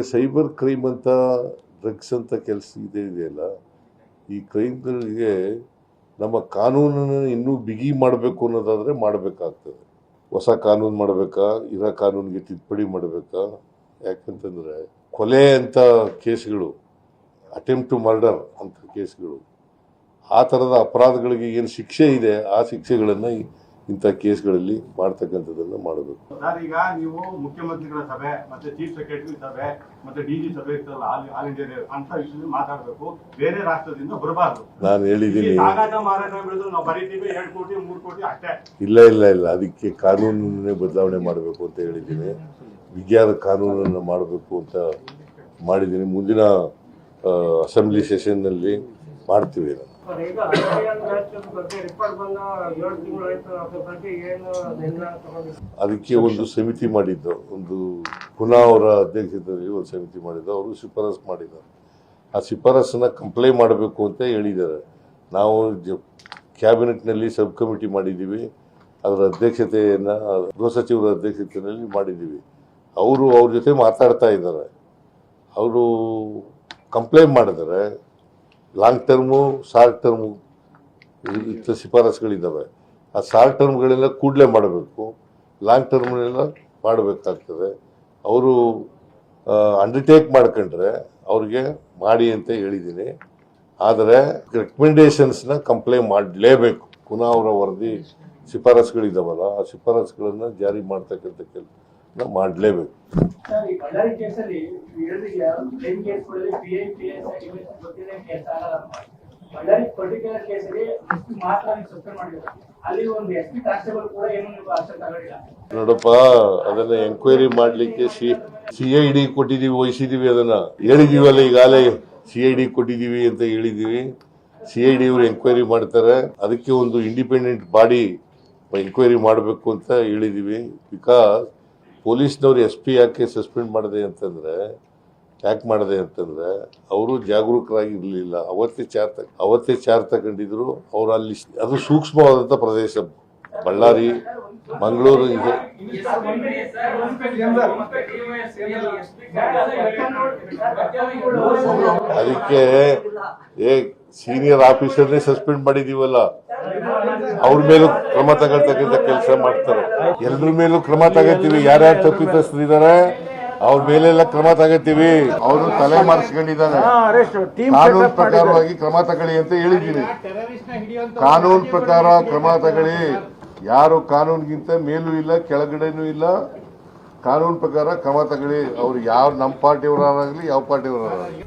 Cyber crime ಅಂತ drugs ಅಂತ ಕೆಲಸ ಇದೆಯಲ್ಲ, ಈ ಕ್ರೈಮ್ಗಳಿಗೆ ನಮ್ಮ ಕಾನೂನನ್ನು ಇನ್ನೂ ಬಿಗಿ ಮಾಡಬೇಕು ಅನ್ನೋದಾದರೆ ಮಾಡಬೇಕಾಗ್ತದೆ. ಹೊಸ ಕಾನೂನು ಮಾಡಬೇಕಾ, ಇರೋ ಕಾನೂನಿಗೆ ತಿದ್ದುಪಡಿ ಮಾಡಬೇಕಾ? ಯಾಕಂತಂದರೆ ಕೊಲೆ ಅಂತ ಕೇಸ್ಗಳು, ಅಟೆಂಪ್ಟ್ ಟು ಮರ್ಡರ್ ಅಂತ ಕೇಸ್ಗಳು, ಆ ಥರದ ಅಪರಾಧಗಳಿಗೆ ಏನು ಶಿಕ್ಷೆ ಇದೆ ಆ ಶಿಕ್ಷೆಗಳನ್ನು ಇಂಥ ಕೇಸ್ಗಳಲ್ಲಿ ಮಾಡ್ತಕ್ಕಂಥದ್ದನ್ನು ಮಾಡಬೇಕು. ಸರ್, ಈಗ ನೀವು ಮುಖ್ಯಮಂತ್ರಿಗಳ ಸಭೆ ಮತ್ತೆ ಚೀಫ್ ಸೆಕ್ರೆಟರಿ ಸಭೆ ಮತ್ತೆ ಡಿಜಿ ಸಭೆ ಇರ್ತಲ್ಲ, ಆಲ್ ಇಂಡಿಯಾ ಅಂತ ವಿಷಯದಲ್ಲಿ ಮಾತಾಡಬೇಕು. ಬೇರೆ ರಾಷ್ಟ್ರದಿಂದ ಬರಬಾರ್ದು. ನಾನು ಹೇಳಿದ್ದೀನಿ, ಮಾರಾಟ ಬೆಳೆದು ನಾವು ಬರೀತೀವಿ 2 ಕೋಟಿ 3 ಕೋಟಿ ಅಷ್ಟೇ. ಇಲ್ಲ, ಅದಕ್ಕೆ ಕಾನೂನನ್ನೇ ಬದಲಾವಣೆ ಮಾಡಬೇಕು ಅಂತ ಹೇಳಿದ್ದೀನಿ. ವಿಜ್ಞಾನ ಕಾನೂನನ್ನು ಮಾಡಬೇಕು ಅಂತ ಮಾಡಿದ್ದೀನಿ. ಮುಂದಿನ ಅಸೆಂಬ್ಲಿ ಸೆಷನ್ನಲ್ಲಿ ಮಾಡ್ತೀವಿ. ಅದಕ್ಕೆ ಒಂದು ಸಮಿತಿ ಮಾಡಿದ್ದು, ಒಂದು ಪುನಃ ಅವರ ಅಧ್ಯಕ್ಷತೆಯಲ್ಲಿ ಒಂದು ಸಮಿತಿ ಮಾಡಿದ್ದು, ಅವರು ಶಿಫಾರಸು ಮಾಡಿದ್ದಾರೆ. ಆ ಶಿಫಾರಸನ್ನ ಕಂಪ್ಲೈ ಮಾಡಬೇಕು ಅಂತ ಹೇಳಿದ್ದಾರೆ. ನಾವು ಕ್ಯಾಬಿನೆಟ್ನಲ್ಲಿ ಸಬ್ ಕಮಿಟಿ ಮಾಡಿದ್ದೀವಿ, ಅದರ ಅಧ್ಯಕ್ಷತೆಯನ್ನು ಗೃಹ ಸಚಿವರ ಅಧ್ಯಕ್ಷತೆಯಲ್ಲಿ ಮಾಡಿದ್ದೀವಿ. ಅವರು ಅವ್ರ ಜೊತೆ ಮಾತಾಡ್ತಾ ಇದ್ದಾರೆ. ಅವರು ಕಂಪ್ಲೇಂಟ್ ಮಾಡಿದರೆ ಲಾಂಗ್ ಟರ್ಮು, ಶಾರ್ಟ್ ಟರ್ಮು ಇಂಥ ಶಿಫಾರಸುಗಳಿದ್ದಾವೆ. ಆ ಶಾರ್ಟ್ ಟರ್ಮ್ಗಳೆಲ್ಲ ಕೂಡಲೇ ಮಾಡಬೇಕು, ಲಾಂಗ್ ಟರ್ಮ್ನೆಲ್ಲ ಮಾಡಬೇಕಾಗ್ತದೆ. ಅವರು ಅಂಡರ್ಟೇಕ್ ಮಾಡ್ಕೊಂಡ್ರೆ ಅವ್ರಿಗೆ ಮಾಡಿ ಅಂತ ಹೇಳಿದ್ದೀನಿ. ಆದರೆ ರೆಕಮೆಂಡೇಶನ್ಸ್ನ ಕಂಪ್ಲೇಂಟ್ ಮಾಡಲೇಬೇಕು. ಪುನಃ ಅವರ ವರದಿ ಶಿಫಾರಸುಗಳಿದ್ದಾವಲ್ಲ, ಆ ಶಿಫಾರಸುಗಳನ್ನು ಜಾರಿ ಮಾಡ್ತಕ್ಕಂಥ ಕೆಲಸ ಮಾಡಲೇಬೇಕು. ನೋಡಪ್ಪ, ಅದನ್ನ ಎಂಕ್ವೈರಿ ಮಾಡ್ಲಿಕ್ಕೆ CID ಕೊಟ್ಟಿದ್ದೀವಿ, ವಹಿಸಿದೀವಿ. ಅದನ್ನ ಹೇಳಿದೀವಲ್ಲ, ಈಗಾಗಲೇ CID ಕೊಟ್ಟಿದ್ದೀವಿ ಅಂತ ಹೇಳಿದೀವಿ. CID ಅವರು ಎಂಕ್ವೈರಿ ಮಾಡ್ತಾರೆ. ಅದಕ್ಕೆ ಒಂದು ಇಂಡಿಪೆಂಡೆಂಟ್ ಬಾಡಿ ಎಂಕ್ವೈರಿ ಮಾಡಬೇಕು ಅಂತ ಹೇಳಿದೀವಿ. ಬಿಕಾಸ್ ಪೊಲೀಸ್ನವ್ರು SP ಯಾಕೆ ಸಸ್ಪೆಂಡ್ ಮಾಡಿದೆ ಅಂತಂದ್ರೆ, ಅವರು ಜಾಗರೂಕರಾಗಿ ಇರಲಿಲ್ಲ. ಅವತ್ತೇ ಚಾರ್ಜ್ ತಗೊಂಡಿದ್ರು. ಅವರು ಅಲ್ಲಿ, ಅದು ಸೂಕ್ಷ್ಮವಾದಂಥ ಪ್ರದೇಶ, ಬಳ್ಳಾರಿ, ಮಂಗಳೂರು ಇದೆ. ಅದಕ್ಕೆ ಸೀನಿಯರ್ ಆಫೀಸರ್ನೇ ಸಸ್ಪೆಂಡ್ ಮಾಡಿದೀವಲ್ಲ, ಅವ್ರ ಮೇಲೂ ಕ್ರಮ ತಗೊಳ್ತಕ್ಕಂಥ ಕೆಲಸ ಮಾಡ್ತಾರೆ. ಎಲ್ಲರ ಮೇಲೂ ಕ್ರಮ ತಗೋತೀವಿ. ಯಾರ್ಯಾರು ತಪ್ಪಿತಸ್ಥರಿದ್ದಾರೆ ಅವ್ರ ಮೇಲೆಲ್ಲ ಕ್ರಮ ತಗೋತೀವಿ. ಅವರು ತಲೆ ಮಾರಿಸ್ಕೊಂಡಿದ್ದಾನೆ. ಕಾನೂನು ಪ್ರಕಾರವಾಗಿ ಕ್ರಮ ತಗೊಳ್ಳಿ ಅಂತ ಹೇಳಿದ್ದೀನಿ. ಕಾನೂನು ಪ್ರಕಾರ ಕ್ರಮ ತಗೊಳ್ಳಿ. ಯಾರು ಕಾನೂನಿಗಿಂತ ಮೇಲೂ ಇಲ್ಲ, ಕೆಳಗಡೆನೂ ಇಲ್ಲ. ಕಾನೂನು ಪ್ರಕಾರ ಕ್ರಮ ತಗೊಳ್ಳಿ. ಅವ್ರು ಯಾವ ನಮ್ಮ ಪಾರ್ಟಿಯವರಾಗಲಿ, ಯಾವ ಪಾರ್ಟಿಯವರಾಗಲಿ.